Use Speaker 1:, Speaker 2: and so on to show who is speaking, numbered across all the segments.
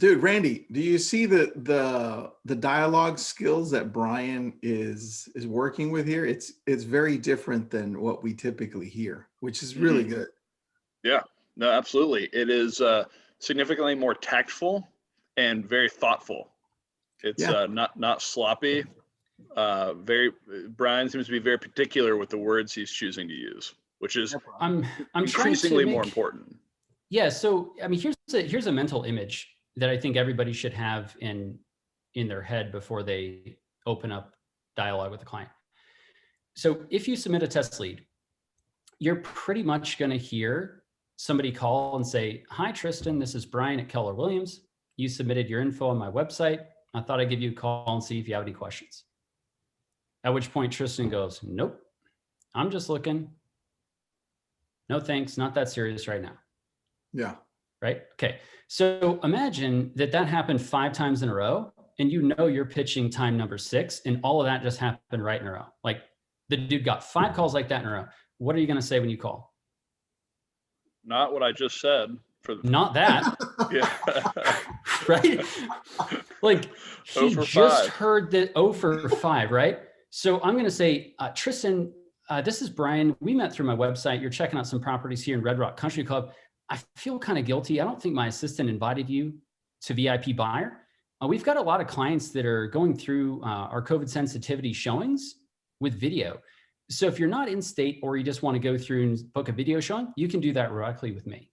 Speaker 1: Dude, Randy, do you see the dialogue skills that Brian is working with here? It's very different than what we typically hear, which is really good.
Speaker 2: Yeah, no, absolutely. It is significantly more tactful and very thoughtful. It's not sloppy. Brian seems to be very particular with the words he's choosing to use, which is
Speaker 3: I'm
Speaker 2: increasingly
Speaker 3: trying to
Speaker 2: more important.
Speaker 3: Yeah. So, I mean, here's a mental image that I think everybody should have in their head before they open up dialogue with the client. So if you submit a test lead, you're pretty much going to hear somebody call and say, "Hi, Tristan, this is Brian at Keller Williams. You submitted your info on my website. I thought I'd give you a call and see if you have any questions." At which point Tristan goes, "Nope, I'm just looking. No, thanks. Not that serious right now."
Speaker 1: Yeah.
Speaker 3: Right? Okay. So imagine that happened 5 times in a row and you're pitching time number 6 and all of that just happened right in a row. Like the dude got 5 calls like that in a row. What are you going to say when you call?
Speaker 2: Not what I just said.
Speaker 3: Not that.
Speaker 2: Yeah.
Speaker 3: Right? Like he
Speaker 2: 0 for
Speaker 3: just
Speaker 2: 5.
Speaker 3: heard that 0 for 5, right? So I'm going to say, Tristan, this is Brian. We met through my website. You're checking out some properties here in Red Rock Country Club. I feel kind of guilty. I don't think my assistant invited you to VIP Buyer. We've got a lot of clients that are going through our COVID sensitivity showings with video. So if you're not in state or you just want to go through and book a video showing, you can do that directly with me.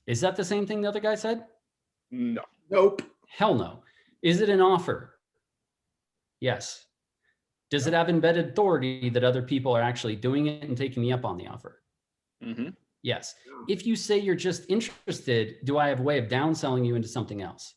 Speaker 3: Is that the same thing the other guy said?
Speaker 2: No.
Speaker 1: Nope.
Speaker 3: Hell no. Is it an offer? Yes. Does it have embedded authority that other people are actually doing it and taking me up on the offer?
Speaker 2: Mm-hmm.
Speaker 3: Yes. If you say you're just interested, do I have a way of downselling you into something else?